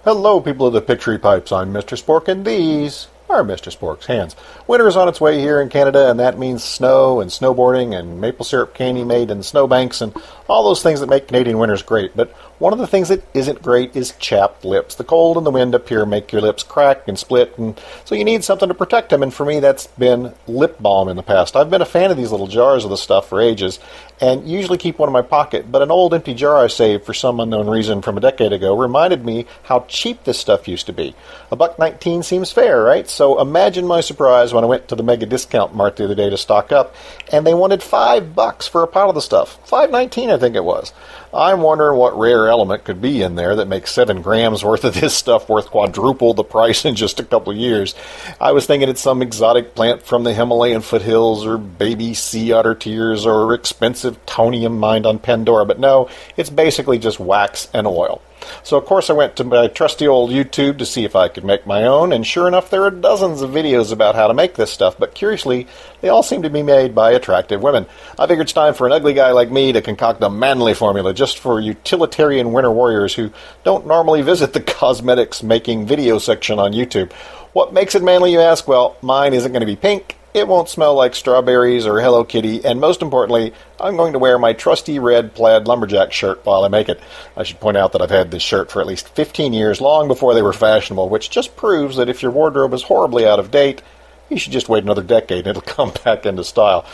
Hello, people of the Picture Pipes. I'm Mr. Spork, and these are Mr. Spork's hands. Winter is on its way here in Canada, and that means snow and snowboarding and maple syrup candy made in snowbanks and all those things that make Canadian winters great. But one of the things that isn't great is chapped lips. The cold and the wind up here make your lips crack and split, and so you need something to protect them, and for me that's been lip balm in the past. I've been a fan of these little jars of the stuff for ages, and usually keep one in my pocket, but an old empty jar I saved for some unknown reason from a decade ago reminded me how cheap this stuff used to be. $1.19 seems fair, right? So imagine my surprise when I went to the mega discount mart the other day to stock up, and they wanted $5 for a pile of the stuff. $5.19 I think it was. I'm wondering what rare element could be in there that makes 7 grams worth of this stuff worth quadruple the price in just a couple of years. I was thinking it's some exotic plant from the Himalayan foothills, or baby sea otter tears, or expensive tonium mined on Pandora, but no, it's basically just wax and oil. So of course I went to my trusty old YouTube to see if I could make my own, and sure enough there are dozens of videos about how to make this stuff, but curiously they all seem to be made by attractive women. I figured it's time for an ugly guy like me to concoct a manly formula just for utilitarian winter warriors who don't normally visit the cosmetics making video section on YouTube. What makes it manly, you ask? Well, mine isn't going to be pink. It won't smell like strawberries or Hello Kitty, and most importantly, I'm going to wear my trusty red plaid lumberjack shirt while I make it. I should point out that I've had this shirt for at least 15 years, long before they were fashionable, which just proves that if your wardrobe is horribly out of date, you should just wait another decade and it'll come back into style.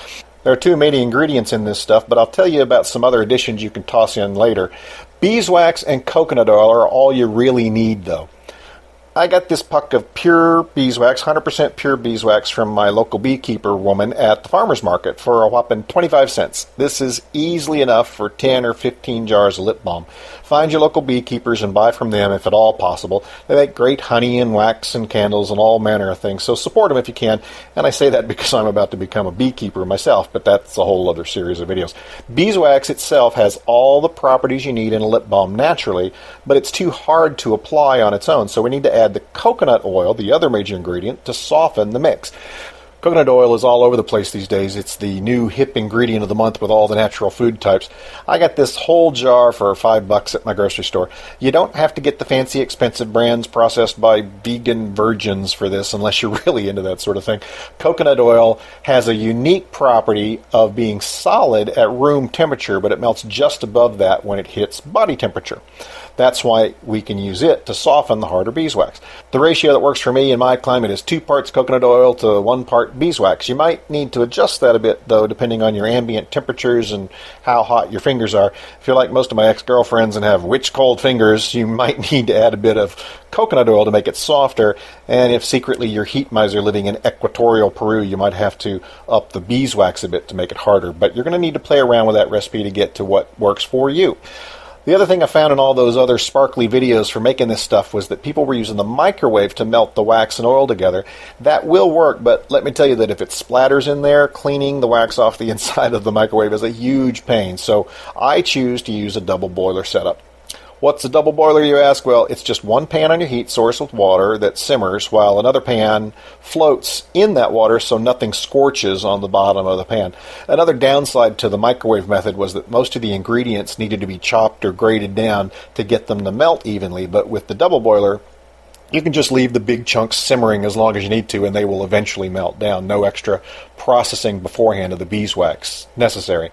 There are 2 main ingredients in this stuff, but I'll tell you about some other additions you can toss in later. Beeswax and coconut oil are all you really need, though. I got this puck of pure beeswax, 100% pure beeswax from my local beekeeper woman at the farmer's market for a whopping 25 cents. This is easily enough for 10 or 15 jars of lip balm. Find your local beekeepers and buy from them if at all possible. They make great honey and wax and candles and all manner of things, so support them if you can. And I say that because I'm about to become a beekeeper myself, but that's a whole other series of videos. Beeswax itself has all the properties you need in a lip balm naturally, but it's too hard to apply on its own, so we need to add the coconut oil, the other major ingredient, to soften the mix. Coconut oil is all over the place these days. It's the new hip ingredient of the month with all the natural food types. I got this whole jar for $5 at my grocery store. You don't have to get the fancy expensive brands processed by vegan virgins for this unless you're really into that sort of thing. Coconut oil has a unique property of being solid at room temperature, but it melts just above that when it hits body temperature. That's why we can use it to soften the harder beeswax. The ratio that works for me in my climate is 2 parts coconut oil to 1 part beeswax. You might need to adjust that a bit, though, depending on your ambient temperatures and how hot your fingers are. If you're like most of my ex-girlfriends and have witch-cold fingers, you might need to add a bit of coconut oil to make it softer, and if secretly you're heat miser living in equatorial Peru, you might have to up the beeswax a bit to make it harder. But you're going to need to play around with that recipe to get to what works for you. The other thing I found in all those other sparkly videos for making this stuff was that people were using the microwave to melt the wax and oil together. That will work, but let me tell you that if it splatters in there, cleaning the wax off the inside of the microwave is a huge pain. So I choose to use a double boiler setup. What's a double boiler, you ask? Well, it's just 1 pan on your heat source with water that simmers while another pan floats in that water so nothing scorches on the bottom of the pan. Another downside to the microwave method was that most of the ingredients needed to be chopped or grated down to get them to melt evenly, but with the double boiler, you can just leave the big chunks simmering as long as you need to, and they will eventually melt down. No extra processing beforehand of the beeswax necessary.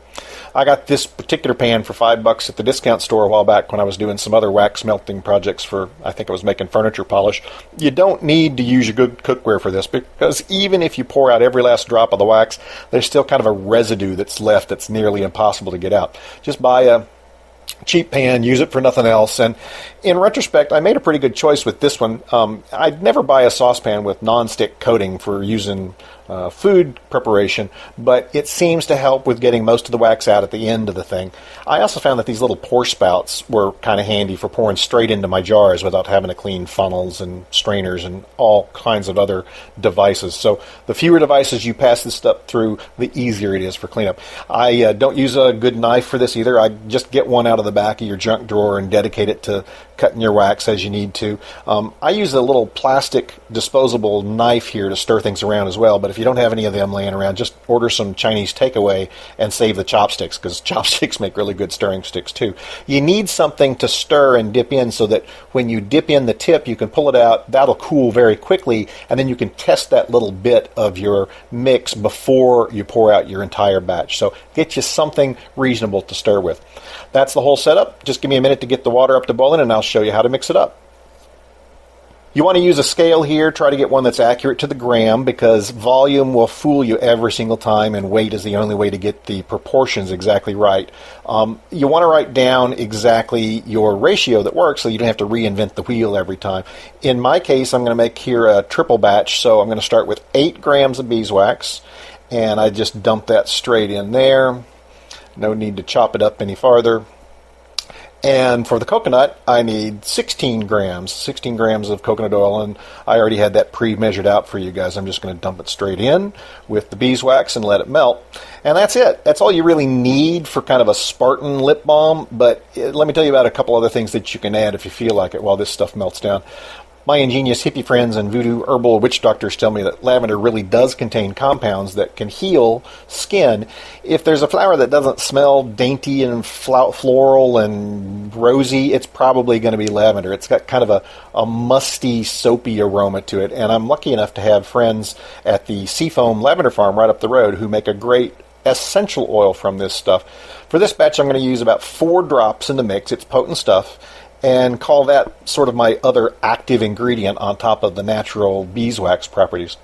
I got this particular pan for $5 at the discount store a while back when I was doing some other wax melting projects for, I think I was making furniture polish. You don't need to use your good cookware for this, because even if you pour out every last drop of the wax, there's still kind of a residue that's left that's nearly impossible to get out. Just buy a cheap pan, use it for nothing else, and in retrospect I made a pretty good choice with this one. I'd never buy a saucepan with non-stick coating for using food preparation, but it seems to help with getting most of the wax out at the end of the thing. I also found that these little pour spouts were kind of handy for pouring straight into my jars without having to clean funnels and strainers and all kinds of other devices. So the fewer devices you pass this stuff through, the easier it is for cleanup. I don't use a good knife for this either. I just get one out of the back of your junk drawer and dedicate it to cutting your wax as you need to. I use a little plastic disposable knife here to stir things around as well, but if you don't have any of them laying around, just order some Chinese takeaway and save the chopsticks, because chopsticks make really good stirring sticks too. You need something to stir and dip in so that when you dip in the tip, you can pull it out. That'll cool very quickly, and then you can test that little bit of your mix before you pour out your entire batch. So get you something reasonable to stir with. That's the whole setup. Just give me a minute to get the water up to boiling, and I'll show you how to mix it up. You want to use a scale here. Try to get one that's accurate to the gram, because volume will fool you every single time, and weight is the only way to get the proportions exactly right. You want to write down exactly your ratio that works so you don't have to reinvent the wheel every time. In my case, I'm going to make here a triple batch, so I'm going to start with 8 grams of beeswax, and I just dump that straight in there. No need to chop it up any farther. And for the coconut, I need 16 grams of coconut oil, and I already had that pre-measured out for you guys. I'm just going to dump it straight in with the beeswax and let it melt. And that's it. That's all you really need for kind of a Spartan lip balm, but let me tell you about a couple other things that you can add if you feel like it while this stuff melts down. My ingenious hippie friends and voodoo herbal witch doctors tell me that lavender really does contain compounds that can heal skin. If there's a flower that doesn't smell dainty and floral and rosy, it's probably going to be lavender. It's got kind of a musty, soapy aroma to it. And I'm lucky enough to have friends at the Seafoam Lavender Farm right up the road who make a great essential oil from this stuff. For this batch, I'm going to use about 4 drops in the mix. It's potent stuff. And call that sort of my other active ingredient on top of the natural beeswax properties.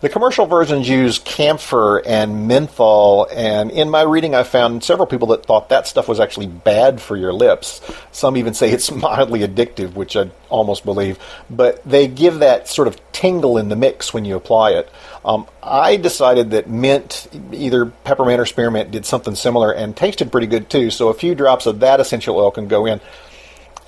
The commercial versions use camphor and menthol, and in my reading I found several people that thought that stuff was actually bad for your lips. Some even say it's mildly addictive, which I almost believe, but they give that sort of tingle in the mix when you apply it. I decided that mint, either peppermint or spearmint, did something similar and tasted pretty good too, so a few drops of that essential oil can go in.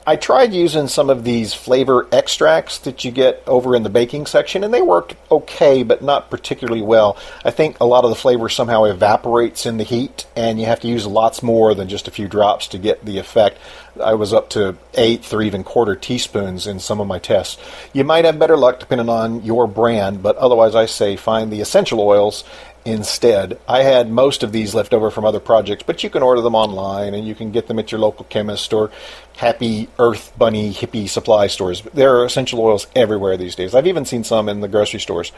I tried using some of these flavor extracts that you get over in the baking section, and they worked okay, but not particularly well. I think a lot of the flavor somehow evaporates in the heat, and you have to use lots more than just a few drops to get the effect. I was up to 1/8 or even 1/4 teaspoons in some of my tests. You might have better luck depending on your brand, but otherwise I say find the essential oils instead. I had most of these left over from other projects, but you can order them online and you can get them at your local chemist or happy earth bunny hippie supply stores. There are essential oils everywhere these days. I've even seen some in the grocery stores.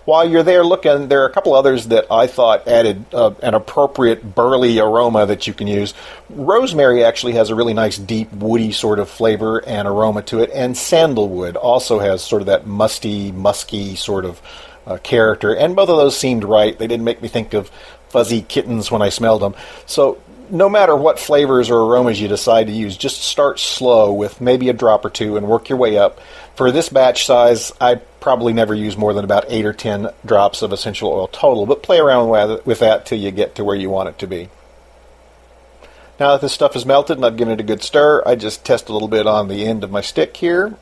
While you're there looking, there are a couple others that I thought added an appropriate burly aroma that you can use. Rosemary actually has a really nice deep woody sort of flavor and aroma to it, and sandalwood also has sort of that musky sort of character, and both of those seemed right. They didn't make me think of fuzzy kittens when I smelled them. So no matter what flavors or aromas you decide to use, just start slow with maybe a drop or two and work your way up. For this batch size, I probably never use more than about 8 or 10 drops of essential oil total, but play around with that till you get to where you want it to be. Now that this stuff is melted and I've given it a good stir, I just test a little bit on the end of my stick here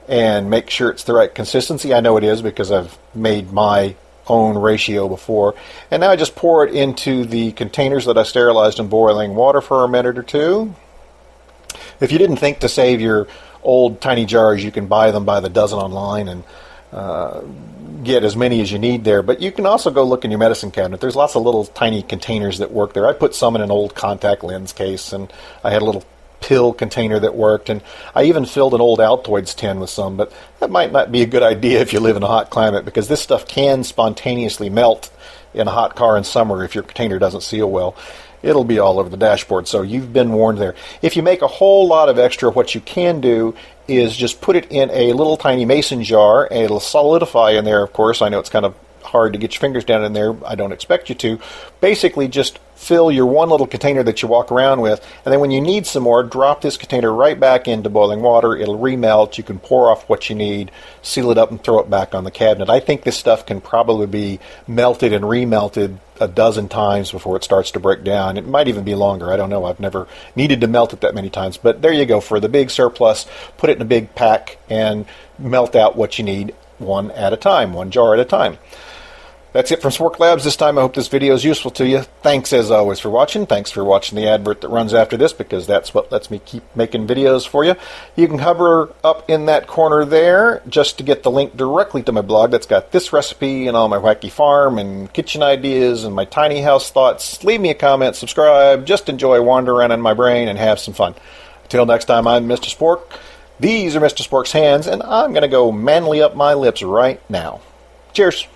and make sure it's the right consistency. I know it is because I've made my own ratio before. And now I just pour it into the containers that I sterilized in boiling water for a minute or two. If you didn't think to save your old tiny jars, you can buy them by the dozen online and get as many as you need there. But you can also go look in your medicine cabinet. There's lots of little tiny containers that work there. I put some in an old contact lens case, and I had a little pill container that worked, and I even filled an old Altoids tin with some, but that might not be a good idea if you live in a hot climate, because this stuff can spontaneously melt in a hot car in summer if your container doesn't seal well. It'll be all over the dashboard, so you've been warned there. If you make a whole lot of extra, what you can do is just put it in a little tiny mason jar, and it'll solidify in there, of course. I know it's kind of hard to get your fingers down in there. I don't expect you to. Basically, just fill your one little container that you walk around with, and then when you need some more, drop this container right back into boiling water. It'll remelt. You can pour off what you need, seal it up, and throw it back on the cabinet. I think this stuff can probably be melted and remelted a dozen times before it starts to break down. It might even be longer. I don't know. I've never needed to melt it that many times. But there you go. For the big surplus, put it in a big pack and melt out what you need one at a time, one jar at a time. That's it from Spork Labs this time. I hope this video is useful to you. Thanks as always for watching. Thanks for watching the advert that runs after this, because that's what lets me keep making videos for you. You can hover up in that corner there just to get the link directly to my blog that's got this recipe and all my wacky farm and kitchen ideas and my tiny house thoughts. Leave me a comment, subscribe, just enjoy wandering around in my brain and have some fun. Until next time, I'm Mr. Spork. These are Mr. Spork's hands, and I'm going to go manly up my lips right now. Cheers.